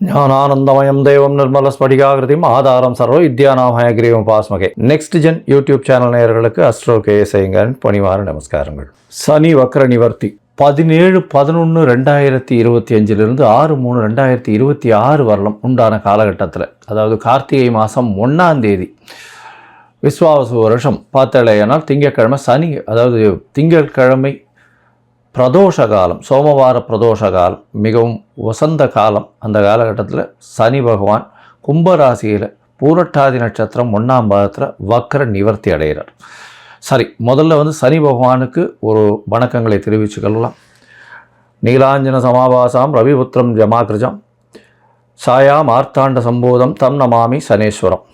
ஞானானந்தமயம் தேவம் நிர்மலஸ்படிகாகிருதியும் ஆதாரம் சர்வ வித்யாநாமய கிரீவம் பாஸ்மகே. நெக்ஸ்ட் ஜென் யூடியூப் சேனல் நேயர்களுக்கு அஸ்ட்ரோ கேஎஸ்ஐங்கன் பணிவார நமஸ்காரங்கள். சனி வக்ர நிவர்த்தி 17/11/2025 6/3/2026 வரலும் உண்டான காலகட்டத்தில், அதாவது கார்த்திகை மாதம் 1ஆம் தேதி விஸ்வாவசு வருஷம் பார்த்தலையானால் திங்கட்கிழமை சனி, அதாவது திங்கட்கிழமை பிரதோஷ காலம், சோமவார பிரதோஷ காலம், மிகவும் வசந்த காலம். அந்த காலகட்டத்தில் சனி பகவான் கும்பராசியில் பூரட்டாதி நட்சத்திரம் 1ஆம் பாதத்தில் வக்ர நிவர்த்தி அடைகிறார். சரி, முதல்ல சனி பகவானுக்கு ஒரு வணக்கங்களை தெரிவிச்சுக்கலாம். நீலாஞ்சன சமாபாசாம் ரவிபுத்திரம் ஜமாகிருஜம் சாயா மார்த்தாண்ட சம்போதம் தம் நமாமி சனேஸ்வரம்.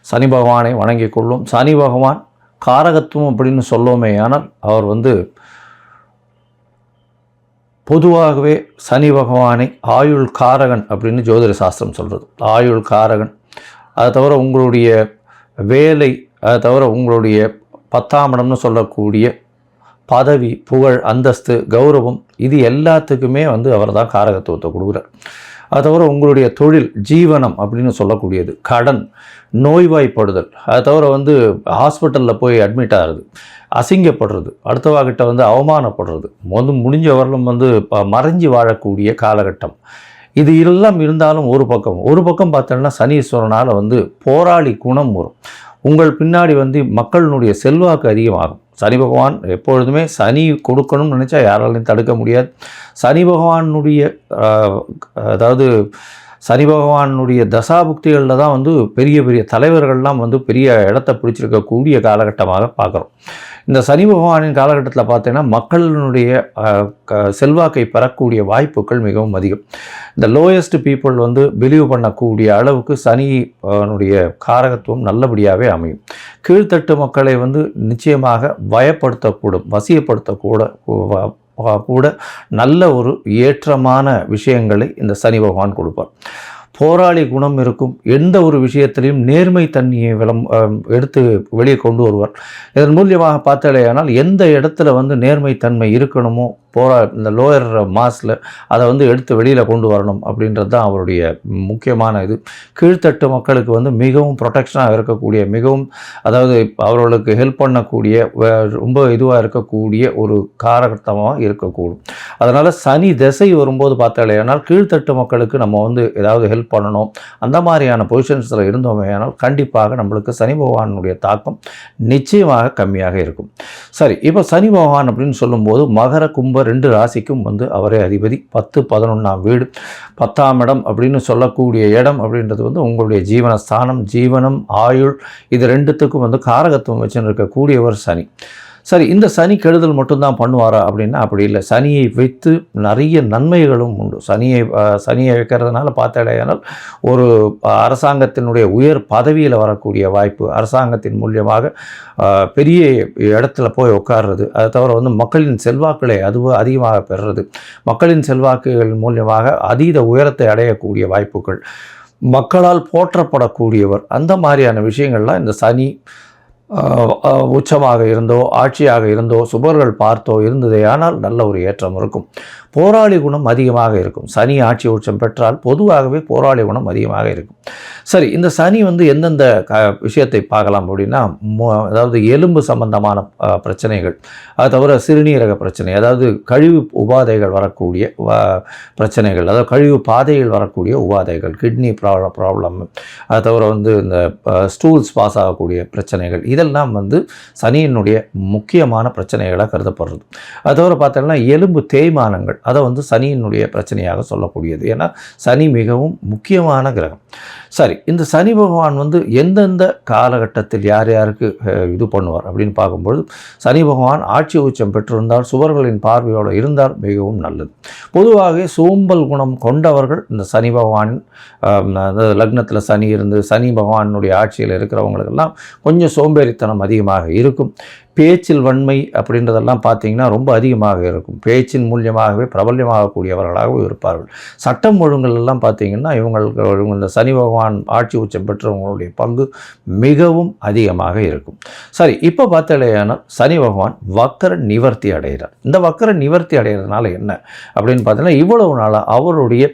சனி பகவானை வணங்கி கொள்ளும். சனி பகவான் காரகத்துவம் அப்படின்னு சொல்லுவோமே, ஆனால் அவர் பொதுவாகவே சனி பகவானை ஆயுள் காரகன் அப்படின்னு ஜோதிட சாஸ்திரம் சொல்கிறது. ஆயுள் காரகன், அதை தவிர உங்களுடைய வேலை, அதை தவிர உங்களுடைய 10ஆம் இடம்னு சொல்லக்கூடிய பதவி, புகழ், அந்தஸ்து, கௌரவம், இது எல்லாத்துக்குமே அவர் தான் காரகத்துவத்தை கொடுக்குறார். அது தவிர உங்களுடைய தொழில், ஜீவனம் அப்படின்னு சொல்லக்கூடியது, கடன், நோய்வாய்ப்படுதல், அதை தவிர ஹாஸ்பிட்டலில் போய் அட்மிட் ஆகிறது, அசிங்கப்படுறது, அடுத்தவாகிட்ட அவமானப்படுறது, முடிஞ்ச வரலும் மறைஞ்சி வாழக்கூடிய காலகட்டம். இது எல்லாம் இருந்தாலும் ஒரு பக்கம் பார்த்தோன்னா சனீஸ்வரனால் போராளி குணம் வரும். உங்கள் பின்னாடி மக்களினுடைய செல்வாக்கு அதிகமாகும். சனி பகவான் எப்பொழுதுமே சனி கொடுக்கணும்னு நினச்சா யாராலையும் தடுக்க முடியாது. சனி பகவானுடைய அதாவது சனி பகவானுடைய தசாபுக்திகளில் தான் பெரிய பெரிய தலைவர்கள்லாம் பெரிய இடத்தை பிடிச்சிருக்கக்கூடிய காலகட்டமாக பார்க்குறோம். இந்த சனி பகவானின் காலகட்டத்தில் பார்த்தீங்கன்னா மக்களினுடைய செல்வாக்கை பெறக்கூடிய வாய்ப்புகள் மிகவும் அதிகம். இந்த லோயஸ்ட் பீப்புள் பிலீவ் பண்ணக்கூடிய அளவுக்கு சனியினுடைய காரகத்துவம் நல்லபடியாகவே அமையும். கீழ்த்தட்டு மக்களை நிச்சயமாக பயப்படுத்தக்கூடும், வசியப்படுத்தக்கூட நல்ல ஒரு ஏற்றமான விஷயங்களை இந்த சனி பகவான் கொடுப்பார். போராளி குணம் இருக்கும். எந்த ஒரு விஷயத்திலையும் நேர்மை தன்மையை எடுத்து வெளியே கொண்டு வருவார். இதன் மூலியமாக பார்த்தாலேயானால் எந்த இடத்துல நேர்மை தன்மை இருக்கணுமோ இந்த லோயர் மாஸில் அதை எடுத்து வெளியில் கொண்டு வரணும் அப்படின்றது தான் அவருடைய முக்கியமான இது. கீழ்த்தட்டு மக்களுக்கு மிகவும் ப்ரொடெக்ஷனாக இருக்கக்கூடிய, மிகவும் அதாவது அவர்களுக்கு ஹெல்ப் பண்ணக்கூடிய, ரொம்ப இதுவாக இருக்கக்கூடிய ஒரு காரகட்டமாக இருக்கக்கூடும். அதனால் சனி திசை வரும்போது பார்த்தாலேயானால் கீழ்த்தட்டு மக்களுக்கு நம்ம ஏதாவது ஹெல்ப் பண்ணணும், அந்த மாதிரியான பொசிஷன்ஸில் இருந்தோமே ஆனால் கண்டிப்பாக நம்மளுக்கு சனி பகவானுடைய தாக்கம் நிச்சயமாக கம்மியாக இருக்கும். சரி, இப்போ சனி பகவான் அப்படின்னு சொல்லும்போது மகர கும்ப 2 ராசிக்கும் அவரே அதிபதி. 10, 11ஆம் வீடு, 10ஆம் இடம் அப்படின்னு சொல்லக்கூடிய இடம் அப்படின்றது உங்களுடைய ஜீவனஸ்தானம், ஜீவனம், ஆயுள், இது ரெண்டுத்துக்கும் காரகத்துவம் வச்சுன்னு இருக்கக்கூடியவர் சனி. சரி, இந்த சனி கெடுதல் மட்டும்தான் பண்ணுவாரா அப்படின்னா அப்படி இல்லை. சனியை வைத்து நிறைய நன்மைகளும் உண்டு. சனியை வைக்கிறதுனால பார்த்தாலேயானால் ஒரு அரசாங்கத்தினுடைய உயர் பதவியில் வரக்கூடிய வாய்ப்பு, அரசாங்கத்தின் மூலியமாக பெரிய இடத்துல போய் உட்கார்றது, அதை தவிர மக்களின் செல்வாக்களை அதிகமாக பெறுறது, மக்களின் செல்வாக்குகள் மூலியமாக அதீத உயரத்தை அடையக்கூடிய வாய்ப்புகள், மக்களால் போற்றப்படக்கூடியவர், அந்த மாதிரியான விஷயங்கள்லாம் இந்த சனி உச்சமாக இருந்தோ, ஆட்சியாக இருந்தோ, சுபர்கள் பார்த்தோ இருந்ததே ஆனால் நல்ல ஒரு ஏற்றம் இருக்கும். போராளி குணம் அதிகமாக இருக்கும். சனி ஆட்சி உச்சம் பெற்றால் பொதுவாகவே போராளி குணம் அதிகமாக இருக்கும். சரி, இந்த சனி எந்தெந்த விஷயத்தை பார்க்கலாம் அப்படின்னா, அதாவது எலும்பு சம்பந்தமான பிரச்சனைகள், அது தவிர சிறுநீரக பிரச்சனை, அதாவது கழிவு உபாதைகள் வரக்கூடிய பிரச்சனைகள், அதாவது கழிவு பாதைகள் வரக்கூடிய உபாதைகள், கிட்னி ப்ராப்ளம், அது தவிர இந்த ஸ்டூல்ஸ் பாஸ் ஆகக்கூடிய பிரச்சனைகள், இதெல்லாம் சனியினுடைய முக்கியமான பிரச்சனைகளாக கருதப்படுறது. அது தவிர பார்த்தோம்னா எலும்பு தேய்மானங்கள், அதை சனியினுடைய பிரச்சனையாக சொல்லக்கூடியது. ஏன்னா சனி மிகவும் முக்கியமான கிரகம். சரி, இந்த சனி பகவான் எந்தெந்த காலகட்டத்தில் யார் யாருக்கு இது பண்ணுவார் அப்படின்னு பார்க்கும்பொழுது, சனி பகவான் ஆட்சி உச்சம் பெற்றிருந்தால், சுவர்களின் பார்வையோடு இருந்தால் மிகவும் நல்லது. பொதுவாக சோம்பல் குணம் கொண்டவர்கள் இந்த சனி பகவான் லக்னத்தில் சனி இருந்து சனி பகவானுடைய ஆட்சியில் இருக்கிறவங்களுக்கெல்லாம் கொஞ்சம் சோம்பேறித்தனம் அதிகமாக இருக்கும். பேச்சில் வன்மை அப்படின்றதெல்லாம் பார்த்தீங்கன்னா ரொம்ப அதிகமாக இருக்கும். பேச்சின் மூலியமாகவே பிரபல்யமாகக்கூடியவர்களாகவும் இருப்பார்கள். சட்டம் ஒழுங்கல் எல்லாம் பார்த்தீங்கன்னா இவங்களுக்கு இந்த சனி பகவான் ஆட்சி உச்சம் பெற்றவங்களுடைய பங்கு மிகவும் அதிகமாக இருக்கும். சரி, இப்போ பார்த்தாலேயானால் சனி பகவான் வக்கர நிவர்த்தி அடைகிறார். இந்த வக்கர நிவர்த்தி அடைகிறதுனால என்ன அப்படின்னு பார்த்தீங்கன்னா, இவ்வளவு நாளாக அவருடைய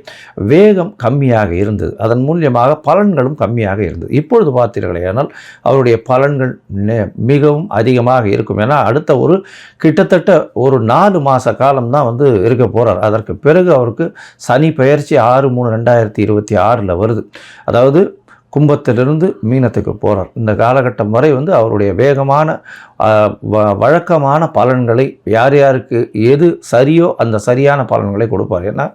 வேகம் கம்மியாக இருந்தது, அதன் மூலியமாக பலன்களும் கம்மியாக இருந்தது. இப்பொழுது பார்த்தீர்களேயானால் அவருடைய பலன்கள் மிகவும் அதிகமாக இருக்கும். ஏன்னா அடுத்த கிட்டத்தட்ட ஒரு 4 மாத காலம்தான் இருக்க போகிறார். அதற்கு பிறகு அவருக்கு சனி பெயர்ச்சி 6/3/2026 வருது. அதாவது கும்பத்திலிருந்து மீனத்துக்கு போகிறார். இந்த காலகட்டம் வரை அவருடைய வேகமான வழக்கமான பலன்களை யார் யாருக்கு எது சரியோ அந்த சரியான பலன்களை கொடுப்பார். ஏன்னா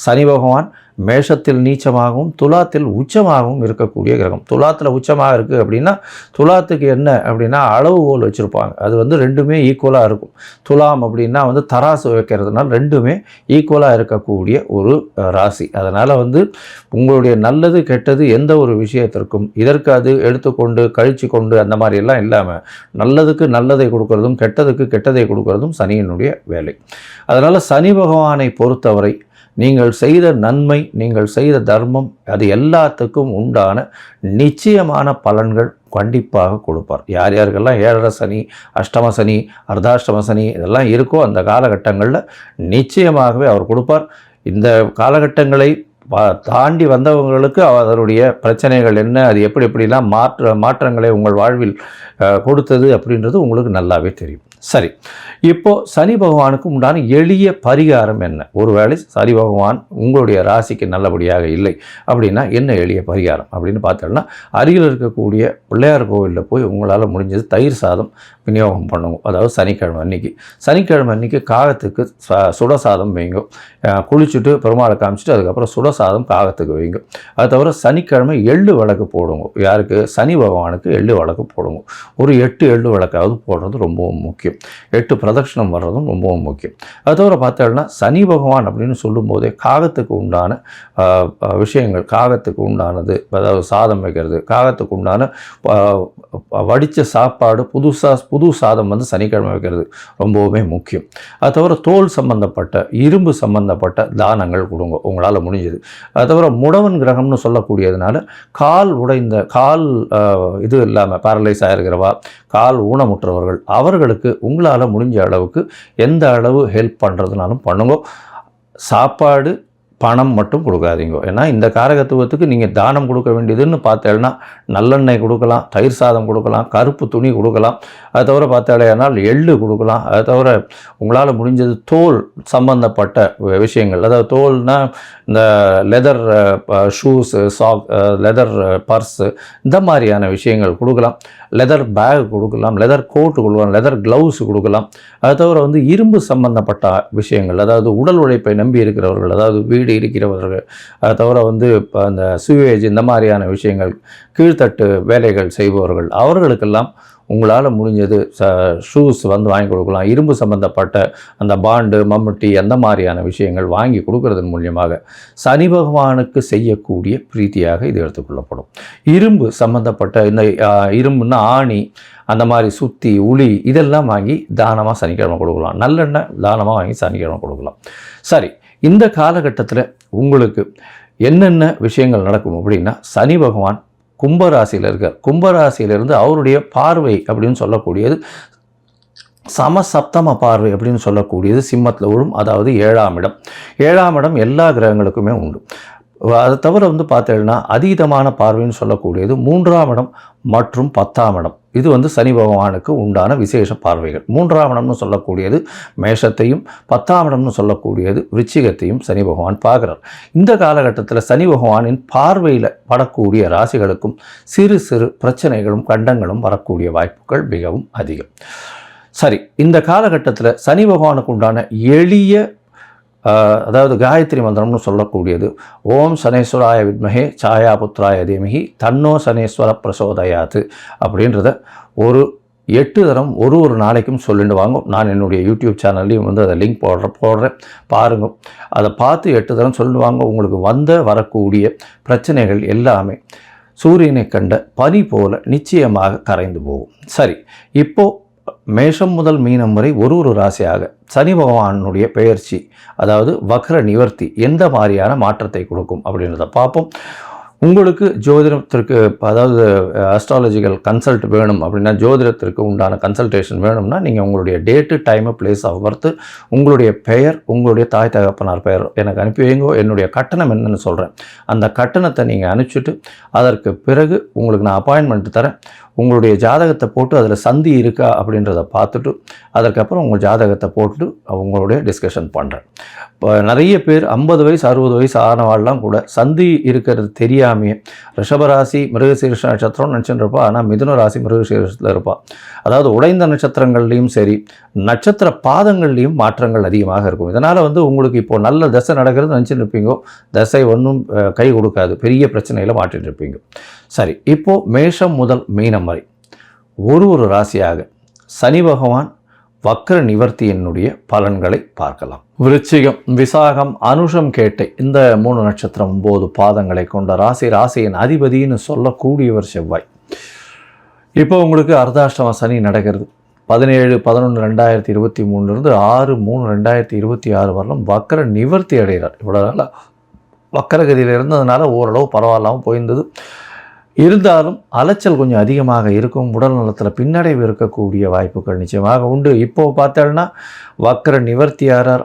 சனி பகவான் மேஷத்தில் நீச்சமாகவும் துலாத்தில் உச்சமாகவும் இருக்கக்கூடிய கிரகம். துலாத்தில் உச்சமாக இருக்குது அப்படின்னா துலாத்துக்கு என்ன அப்படின்னா அளவுகோல் வச்சுருப்பாங்க. அது ரெண்டுமே ஈக்குவலாக இருக்கும். துலாம் அப்படின்னா தராசு வைக்கிறதுனால ரெண்டுமே ஈக்குவலாக இருக்கக்கூடிய ஒரு ராசி. அதனால் உங்களுடைய நல்லது கெட்டது எந்த ஒரு விஷயத்திற்கும் இதற்கு அது எடுத்துக்கொண்டு கழித்து கொண்டு அந்த மாதிரியெல்லாம் இல்லாமல் நல்லதுக்கு நல்லதை கொடுக்கறதும் கெட்டதுக்கு கெட்டதை கொடுக்கறதும் சனியினுடைய வேலை. அதனால் சனி பகவானை பொறுத்தவரை நீங்கள் செய்த நன்மை, நீங்கள் செய்த தர்மம், அது எல்லாத்துக்கும் உண்டான நிச்சயமான பலன்கள் கண்டிப்பாக கொடுப்பார். யார் யாருக்கெல்லாம் 7.5 சனி, அஷ்டம சனி, அர்த்தாஷ்டம சனி இதெல்லாம் இருக்கோ அந்த காலகட்டங்களில் நிச்சயமாகவே அவர் கொடுப்பார். இந்த காலகட்டங்களை தாண்டி வந்தவங்களுக்கு அதனுடைய பிரச்சனைகள் என்ன, அது எப்படிலாம் மாற்றங்களை உங்கள் வாழ்வில் கொடுத்தது அப்படின்றது உங்களுக்கு நல்லாவே தெரியும். சரி, இப்போது சனி பகவானுக்கு உண்டான எளிய பரிகாரம் என்ன? ஒருவேளை சனி பகவான் உங்களுடைய ராசிக்கு நல்லபடியாக இல்லை அப்படின்னா என்ன எளிய பரிகாரம் அப்படின்னு பார்த்தோம்னா, அருகில் இருக்கக்கூடிய பிள்ளையார் கோவிலில் போய் உங்களால் முடிஞ்சது தயிர் சாதம் விநியோகம் பண்ணுங்க. அதாவது சனிக்கிழமை அன்னைக்கு காகத்துக்கு சுடசாதம் வைங்க. குளிச்சுட்டு பெருமாளை காமிச்சிட்டு அதுக்கப்புறம் சுடசாதம் காகத்துக்கு வைங்க. அது தவிர சனிக்கிழமை எள்ளு விளக்கு போடுங்க. யாருக்கு? சனி பகவானுக்கு எள்ளு விளக்கு போடுங்க. ஒரு 8 எள்ளு விளக்காவது போடுறது ரொம்பவும் முக்கியம். 8 பிரதட்சணம் வர்றதும் ரொம்பவும் முக்கியம். அது தவிர பார்த்தோம்னா சனி பகவான் அப்படின்னு சொல்லும்போதே காகத்துக்கு உண்டான விஷயங்கள், காகத்துக்கு உண்டானது, அதாவது சாதம் வைக்கிறது, காகத்துக்கு உண்டான வடித்த சாப்பாடு, புது சாதம் சனிக்கிழமை வைக்கிறது ரொம்பவுமே முக்கியம். அது தவிர தோல் சம்பந்தப்பட்ட இரும்பு சம்பந்தப்பட்ட தானங்கள் கொடுங்க உங்களால் முடிஞ்சது. அது தவிர முடவன் கிரகம்னு சொல்லக்கூடியதுனால கால் உடைந்த கால் இது இல்லாமல் பேரலைஸ் ஆகிருக்கிறவா, கால் ஊனமுற்றவர்கள் அவர்களுக்கு உங்களால் முடிஞ்ச அளவுக்கு எந்த அளவு ஹெல்ப் பண்ணுறதுனாலும் பண்ணுங்க. சாப்பாடு பணம் மட்டும் கொடுக்காதீங்க. ஏன்னா இந்த காரகத்துவத்துக்கு நீங்கள் தானம் கொடுக்க வேண்டியதுன்னு பார்த்தேன்னா நல்லெண்ணெய் கொடுக்கலாம், தயிர் சாதம் கொடுக்கலாம், கருப்பு துணி கொடுக்கலாம். அது தவிர பார்த்தாலேனால் எள்ளு கொடுக்கலாம். அது தவிர உங்களால் முடிஞ்சது தோல் சம்பந்தப்பட்ட விஷயங்கள், அதாவது தோல்னால் இந்த லெதர் ஷூஸு, லெதர் பர்ஸு, இந்த மாதிரியான விஷயங்கள் கொடுக்கலாம். லெதர் பேக் கொடுக்கலாம், லெதர் கோட்டு கொடுக்கலாம், லெதர் க்ளவுஸ் கொடுக்கலாம். அது தவிர இரும்பு சம்பந்தப்பட்ட விஷயங்கள், அதாவது உடல் உழைப்பை நம்பி இருக்கிறவர்கள், அதாவது வீடு இருக்கிறவர்கள், அது தவிர இப்போ அந்த சுவேஜ் இந்த மாதிரியான விஷயங்கள், கீழ்த்தட்டு வேலைகள் செய்பவர்கள் அவர்களுக்கெல்லாம் உங்களால் முடிஞ்சது ஷூஸ் வாங்கி கொடுக்கலாம். இரும்பு சம்பந்தப்பட்ட அந்த பாண்டு, மம்முட்டி அந்த மாதிரியான விஷயங்கள் வாங்கி கொடுக்கறதன் மூலியமாக சனி பகவானுக்கு செய்யக்கூடிய பிரீத்தியாக இது எடுத்துக்கொள்ளப்படும். இரும்பு சம்பந்தப்பட்ட இந்த இரும்புன்னா ஆணி, அந்த மாதிரி சுத்தி, உளி இதெல்லாம் வாங்கி தானமாக சனிக்கிழமை கொடுக்கலாம். நல்லெண்ணெய் தானமாக வாங்கி சனிக்கிழமை கொடுக்கலாம். சரி, இந்த காலகட்டத்தில் உங்களுக்கு என்னென்ன விஷயங்கள் நடக்கும் அப்படின்னா, சனி பகவான் கும்பராசியில் இருக்கார். கும்பராசியிலிருந்து அவருடைய பார்வை அப்படின்னு சொல்லக்கூடியது சமசப்தம பார்வை அப்படின்னு சொல்லக்கூடியது சிம்மத்தில் விழும். அதாவது 7ஆம் இடம். 7ஆம் இடம் எல்லா கிரகங்களுக்குமே உண்டு. அதை தவிர பார்த்தீங்கன்னா அதீதமான பார்வைன்னு சொல்லக்கூடியது 3ஆம் இடம் மற்றும் 10ஆம் இடம். இது சனி பகவானுக்கு உண்டான விசேஷ பார்வைகள். 3ஆம் இடம்னு சொல்லக்கூடியது மேஷத்தையும், 10ஆம் இடம்னு சொல்லக்கூடியது விருச்சிகத்தையும் சனி பகவான் பார்க்குறார். இந்த காலகட்டத்தில் சனி பகவானின் பார்வையில் படக்கூடிய ராசிகளுக்கும் சிறு சிறு பிரச்சனைகளும் கண்டங்களும் வரக்கூடிய வாய்ப்புகள் மிகவும் அதிகம். சரி, இந்த காலகட்டத்தில் சனி பகவானுக்கு உண்டான எளிய அதாவது காயத்ரி மந்திரம்னு சொல்லக்கூடியது ஓம் சனேஸ்வராய வித்மஹே சாயா புத்ராய தீமஹி தன்னோ சனேஸ்வர பிரசோதயாத்து அப்படின்றத ஒரு 8 தரம் ஒரு நாளைக்கும் சொல்லிட்டு வாங்க. நான் என்னுடைய யூடியூப் சேனல்லையும் அதை லிங்க் போடுறேன் பாருங்க. அதை பார்த்து 8 தரம் சொல்லிட்டு வாங்க. உங்களுக்கு வரக்கூடிய பிரச்சனைகள் எல்லாமே சூரியனை கண்ட பனி போல நிச்சயமாக கரைந்து போகும். சரி, இப்போது மேஷம் முதல் மீனம் வரை ஒரு ராசியாக சனி பகவானுடைய பெயர்ச்சி, அதாவது வக்ர நிவர்த்தி எந்த மாதிரியான மாற்றத்தை கொடுக்கும் அப்படின்றத பார்ப்போம். உங்களுக்கு ஜோதிடத்திற்கு, அதாவது அஸ்ட்ராலஜிக்கல் கன்சல்ட் வேணும் அப்படின்னா, ஜோதிடத்திற்கு உண்டான கன்சல்டேஷன் வேணும்னா நீங்கள் உங்களுடைய date, time, place of birth, உங்களுடைய பெயர், உங்களுடைய தாய் தகப்பனார் பெயர் எனக்கு அனுப்பி வைங்கோ. என்னுடைய கட்டணம் என்னன்னு சொல்கிறேன். அந்த கட்டணத்தை நீங்கள் அனுப்பிச்சிட்டு அதற்கு பிறகு உங்களுக்கு நான் அப்பாயின்மெண்ட் தரேன். உங்களுடைய ஜாதகத்தை போட்டு அதில் சந்தி இருக்கா அப்படின்றத பார்த்துட்டு அதற்கப்புறம் உங்கள் ஜாதகத்தை போட்டுட்டு உங்களுடைய டிஸ்கஷன் பண்ணுறேன். இப்போ நிறைய பேர் 50 வயசு 60 வயசு ஆனவாள்லாம் கூட சந்தி இருக்கிறது தெரியாமையே ரிஷபராசி மிருகசீரிஷ நட்சத்திரம் நினச்சிட்டு இருப்பா. ஆனால் மிதுன ராசி மிருகசீரிஷத்தில் இருப்பாள். அதாவது உடைந்த நட்சத்திரங்கள்லேயும் சரி, நட்சத்திர பாதங்கள்லேயும் மாற்றங்கள் அதிகமாக இருக்கும். இதனால் உங்களுக்கு இப்போது நல்ல தசை நடக்கிறது நினச்சிட்டு இருப்பீங்கோ, தசை ஒன்றும் கை கொடுக்காது, பெரிய பிரச்சனையில் மாட்டிட்டு இருப்பீங்க. சரி, இப்போது மேஷம் முதல் மீனம் வரை ஒரு ராசியாக சனி பகவான் வக்ர நிவர்த்தியினுடைய பலன்களை பார்க்கலாம். விருச்சிகம், விசாகம், அனுஷம், கேட்டை இந்த 3 நட்சத்திரம் 9 பாதங்களை கொண்ட ராசி. ராசியின் அதிபதினு சொல்லக்கூடியவர் செவ்வாய். இப்போ உங்களுக்கு அர்த்தாஷ்டம சனி நடக்கிறது. 17/11/2023 6/3/2026 வரலும் வக்ர நிவர்த்தி அடைகிறார். இவ்வளோ நாள் வக்கரகதியில் இருந்ததுனால ஓரளவு பரவாயில்லாமல் போயிருந்தது. இருந்தாலும் அலைச்சல் கொஞ்சம் அதிகமாக இருக்கும். உடல் நலத்தில் பின்னடைவு இருக்கக்கூடிய வாய்ப்புகள் நிச்சயமாக உண்டு. இப்போது பார்த்தோன்னா வக்ர நிவர்த்தியாரர்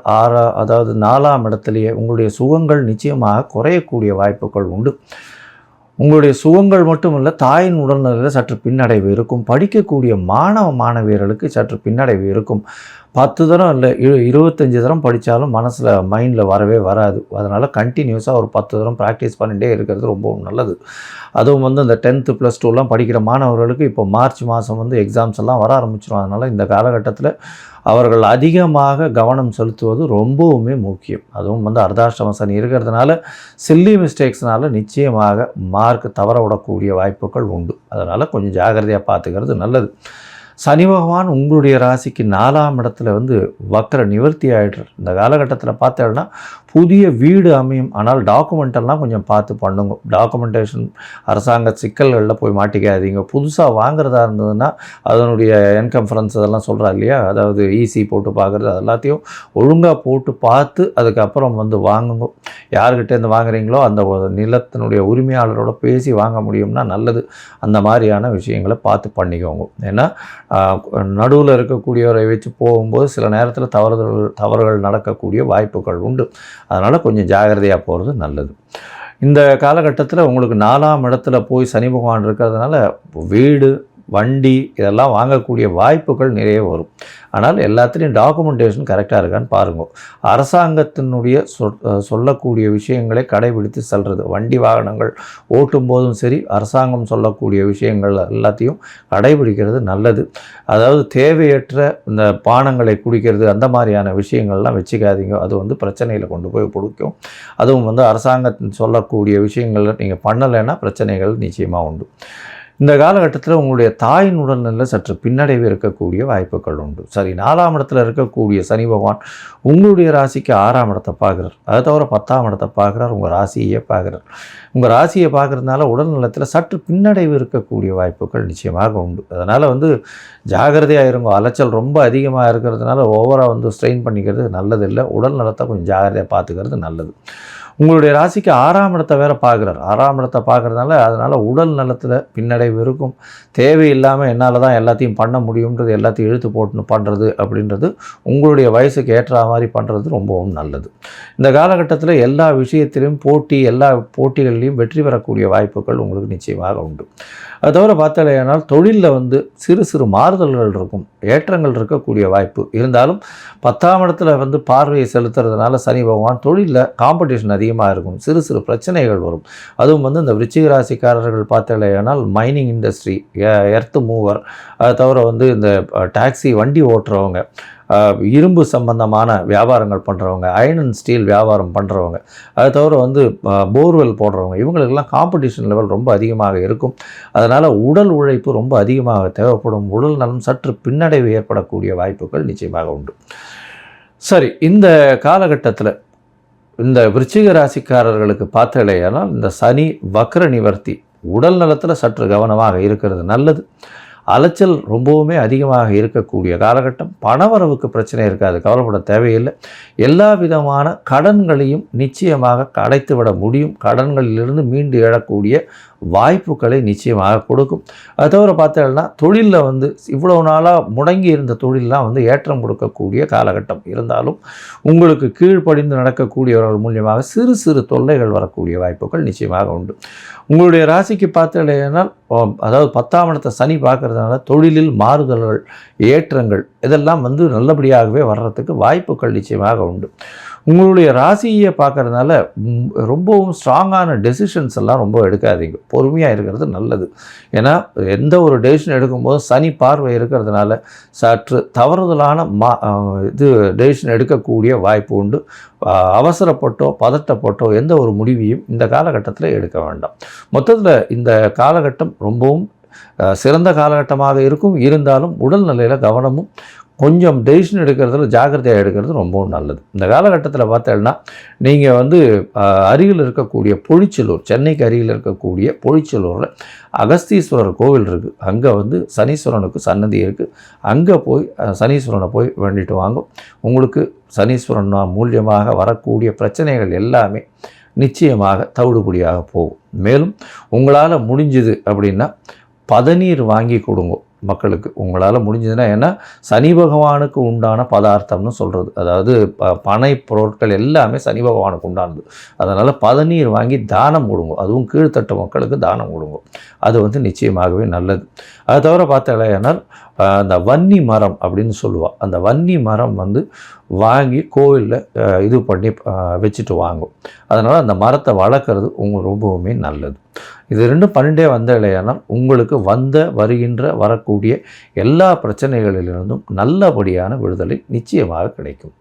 அதாவது 4ஆம் இடத்துலையே உங்களுடைய சுகங்கள் நிச்சயமாக குறையக்கூடிய வாய்ப்புகள் உண்டு. உங்களுடைய சுகங்கள் மட்டும் இல்லை, தாயின் உடல்நிலையில் சற்று பின்னடைவு இருக்கும். படிக்கக்கூடிய மாணவியர்களுக்கு சற்று பின்னடைவு இருக்கும். 10 தரம் இல்லை 25 தரம் படித்தாலும் மனசில் மைண்டில் வரவே வராது. அதனால் கண்டினியூஸாக ஒரு 10 தரம் ப்ராக்டிஸ் பண்ணிகிட்டே இருக்கிறது ரொம்ப நல்லது. அதுவும் இந்த 10th +2 படிக்கிற மாணவர்களுக்கு இப்போ மார்ச் மாதம் எக்ஸாம்ஸ் எல்லாம் வர ஆரம்பிச்சிடும். அதனால் இந்த காலகட்டத்தில் அவர்கள் அதிகமாக கவனம் செலுத்துவது ரொம்பவுமே முக்கியம். அதுவும் அர்த்தாஷ்டம சனி இருக்கிறதுனால சில்லி மிஸ்டேக்ஸ்னால நிச்சயமாக மார்க் தவற விடக்கூடிய வாய்ப்புகள் உண்டு. அதனால் கொஞ்சம் ஜாகிரதையாக பார்த்துக்கிறது நல்லது. சனி பகவான் உங்களுடைய ராசிக்கு 4ஆம் இடத்துல வக்ர நிவர்த்தி ஆகிடுறார். இந்த காலகட்டத்தில் பார்த்தோன்னா புதிய வீடு அமையும். ஆனால் டாக்குமெண்டெல்லாம் கொஞ்சம் பார்த்து பண்ணுங்க. டாக்குமெண்டேஷன் அரசாங்க சிக்கல்களில் போய் மாட்டிக்காதீங்க. புதுசாக வாங்குறதா இருந்ததுன்னா அதனுடைய என்கம்ஃபரன்ஸ் அதெல்லாம் சொல்கிறா இல்லையா, அதாவது ஈசி போட்டு பார்க்குறது, அது எல்லாத்தையும் ஒழுங்காக போட்டு பார்த்து அதுக்கப்புறம் வாங்குங்க. யார்கிட்டேருந்து வாங்குறீங்களோ அந்த நிலத்தினுடைய உரிமையாளரோட பேசி வாங்க முடியும்னா நல்லது. அந்த மாதிரியான விஷயங்களை பார்த்து பண்ணிக்கோங்க. ஏன்னா நடுவில் இருக்கக்கூடியவரை வச்சு போகும்போது சில நேரத்தில் தவறுகள் நடக்கக்கூடிய வாய்ப்புகள் உண்டு. அதனால் கொஞ்சம் ஜாகிரதையாக போகிறது நல்லது. இந்த காலகட்டத்தில் உங்களுக்கு 4ஆம் இடத்துல போய் சனி பகவான் இருக்கிறதுனால வீடு, வண்டி இதெல்லாம் வாங்கக்கூடிய வாய்ப்புகள் நிறைய வரும். ஆனால் எல்லாத்துலேயும் டாக்குமெண்டேஷன் கரெக்டாக இருக்கான்னு பாருங்கள். அரசாங்கத்தினுடைய சொல்லக்கூடிய விஷயங்களை கடைபிடித்து செல்வது, வண்டி வாகனங்கள் ஓட்டும் போதும் சரி, அரசாங்கம் சொல்லக்கூடிய விஷயங்கள் எல்லாத்தையும் கடைபிடிக்கிறது நல்லது. அதாவது தேவையற்ற இந்த பானங்களை குடிக்கிறது அந்த மாதிரியான விஷயங்கள்லாம் வச்சுக்காதீங்க. அது பிரச்சனையில் கொண்டு போய் கொடுக்கும். அதுவும் அரசாங்கத்தின் சொல்லக்கூடிய விஷயங்களில் நீங்கள் பண்ணலைன்னா பிரச்சனைகள் நிச்சயமாக உண்டு. இந்த காலகட்டத்தில் உங்களுடைய தாயின் உடல்நிலையில் சற்று பின்னடைவு இருக்கக்கூடிய வாய்ப்புகள் உண்டு. சரி, 4ஆம் இடத்துல இருக்கக்கூடிய சனி பகவான் உங்களுடைய ராசிக்கு 6ஆம் இடத்தை பார்க்குறார். அதை தவிர 10ஆம் இடத்தை பார்க்குறார், உங்கள் ராசியை பார்க்குறார். உங்கள் ராசியை பார்க்குறதுனால உடல்நலத்தில் சற்று பின்னடைவு இருக்கக்கூடிய வாய்ப்புகள் நிச்சயமாக உண்டு. அதனால் ஜாகிரதையாக இருங்க. அலைச்சல் ரொம்ப அதிகமாக இருக்கிறதுனால ஓவராக ஸ்ட்ரெயின் பண்ணிக்கிறது நல்லதில்லை. உடல் நலத்தை கொஞ்சம் ஜாகிரதையாக பார்த்துக்கிறது நல்லது. உங்களுடைய ராசிக்கு 6ஆம் இடத்தை வேறு பார்க்குறார். 6ஆம் இடத்தை பார்க்குறதுனால அதனால் உடல் நலத்தில் பின்னடைவு இருக்கும். தேவையில்லாமல் என்னால் தான் எல்லாத்தையும் பண்ண முடியுன்றது எல்லாத்தையும் இழுத்து போட்டு பண்ணுறது அப்படின்றது உங்களுடைய வயசுக்கு ஏற்ற மாதிரி பண்ணுறது ரொம்பவும் நல்லது. இந்த காலகட்டத்தில் எல்லா விஷயத்திலையும் எல்லா போட்டிகள்லையும் வெற்றி பெறக்கூடிய வாய்ப்புகள் உங்களுக்கு நிச்சயமாக உண்டு. அது தவிர பார்த்தாலேயானால் தொழிலில் சிறு சிறு மாறுதல்கள் இருக்கும், ஏற்றங்கள் இருக்கக்கூடிய வாய்ப்பு இருந்தாலும் 10ஆம் இடத்துல பார்வையை செலுத்துறதுனால சனி பகவான் தொழிலில் காம்படிஷன் அதிகமாக இருக்கும். சிறு சிறு பிரச்சனைகள் வரும். அதுவும் இந்த விருச்சிக ராசிக்காரர்கள் பார்த்தாலேயானால் மைனிங் இண்டஸ்ட்ரி, எர்த் மூவர், அது தவிர இந்த டாக்ஸி வண்டி ஓட்டுறவங்க, இரும்பு சம்பந்தமான வியாபாரங்கள் பண்ணுறவங்க, அயர்ன் அண்ட் ஸ்டீல் வியாபாரம் பண்ணுறவங்க, அது தவிர போர்வெல் போடுறவங்க, இவங்களுக்கெல்லாம் காம்படிஷன் லெவல் ரொம்ப அதிகமாக இருக்கும். அதனால் உடல் உழைப்பு ரொம்ப அதிகமாக தேவைப்படும். உடல் நலம் சற்று பின்னடைவு ஏற்படக்கூடிய வாய்ப்புகள் நிச்சயமாக உண்டு. சரி, இந்த காலகட்டத்தில் இந்த விருச்சிக ராசிக்காரர்களுக்கு பார்த்தாலேயானால் இந்த சனி வக்ர நிவர்த்தி உடல் நலத்தில் சற்று கவனமாக இருக்கிறது நல்லது. அலைச்சல் ரொம்பவுமே அதிகமாக இருக்கக்கூடிய காலகட்டம். பணவரவுக்கு பிரச்சனை இருக்காது, கவலைப்பட தேவையில்லை. எல்லா விதமான கடன்களையும் நிச்சயமாக அடைத்து விட முடியும். கடன்களிலிருந்து மீண்டு எழக்கூடிய வாய்ப்புகளை நிச்சயமாக கொடுக்கும். அது தவிர பார்த்தீங்கன்னா தொழிலில் இவ்வளவு நாளாக முடங்கி இருந்த தொழிலெலாம் ஏற்றம் கொடுக்கக்கூடிய காலகட்டம் இருந்தாலும் உங்களுக்கு கீழ்ப்படிந்து நடக்கக்கூடியவர்கள் மூலியமாக சிறு சிறு தொல்லைகள் வரக்கூடிய வாய்ப்புகள் நிச்சயமாக உண்டு. உங்களுடைய ராசிக்கு பார்த்தீங்கன்னா அதாவது 10ஆம் இடத்தை சனி பார்க்கறதுனால தொழிலில் மாறுதல்கள், ஏற்றங்கள் இதெல்லாம் நல்லபடியாகவே வர்றதுக்கு வாய்ப்புகள் நிச்சயமாக உண்டு. உங்களுடைய ராசியை பார்க்கறதுனால ரொம்பவும் ஸ்ட்ராங்கான டெசிஷன்ஸ் எல்லாம் ரொம்ப எடுக்காதீங்க, பொறுமையாக இருக்கிறது நல்லது. ஏன்னா எந்த ஒரு டெசிஷன் எடுக்கும்போது சனி பார்வை இருக்கிறதுனால சற்று தவறுதலான டெசிஷன் எடுக்கக்கூடிய வாய்ப்பு உண்டு. அவசரப்பட்டோ பதட்டப்பட்டோ எந்த ஒரு முடிவையும் இந்த காலகட்டத்தில் எடுக்க வேண்டாம். மொத்தத்தில் இந்த காலகட்டம் ரொம்பவும் சிறந்த காலகட்டமாக இருக்கும். இருந்தாலும் உடல்நிலையில் கவனமும் கொஞ்சம் டெசிஷன் எடுக்கிறதுல ஜாக்கிரதையாக எடுக்கிறது ரொம்பவும் நல்லது. இந்த காலகட்டத்தில் பார்த்தேன்னா நீங்கள் அருகில் இருக்கக்கூடிய பொழிச்சலூர், சென்னைக்கு அருகில் இருக்கக்கூடிய பொழிச்சலூரில் அகஸ்தீஸ்வரர் கோவில் இருக்குது. அங்கே சனீஸ்வரனுக்கு சன்னதி இருக்குது. அங்கே போய் சனீஸ்வரனை போய் வேண்டிட்டு வாங்க. உங்களுக்கு சனீஸ்வரன் மூலியமாக வரக்கூடிய பிரச்சனைகள் எல்லாமே நிச்சயமாக தவிடுபடியாக போகும். மேலும் உங்களால் முடிஞ்சுது அப்படின்னா பதநீர் வாங்கி கொடுங்க மக்களுக்கு, உங்களால் முடிஞ்சதுன்னா. ஏன்னா சனி பகவானுக்கு உண்டான பதார்த்தம்னு சொல்கிறது, அதாவது பனை பொருட்கள் எல்லாமே சனி பகவானுக்கு உண்டானது. அதனால் பதநீர் வாங்கி தானம் கொடுங்க, அதுவும் கீழ்த்தட்டு மக்களுக்கு தானம் கொடுங்க. அது நிச்சயமாகவே நல்லது. அது தவிர பார்த்தீங்கன்னா அந்த வன்னி மரம் அப்படின்னு சொல்லுவாள், அந்த வன்னி மரம் வாங்கி கோவிலில் இது பண்ணி வச்சுட்டு வாங்கும். அதனால் அந்த மரத்தை வளர்க்குறது ரொம்பவுமே நல்லது. இது ரெண்டும் பண்ணிட்டே இல்லையானால் உங்களுக்கு வருகின்ற வரக்கூடிய எல்லா பிரச்சனைகளிலிருந்தும் நல்லபடியான விடுதலை நிச்சயமாக கிடைக்கும்.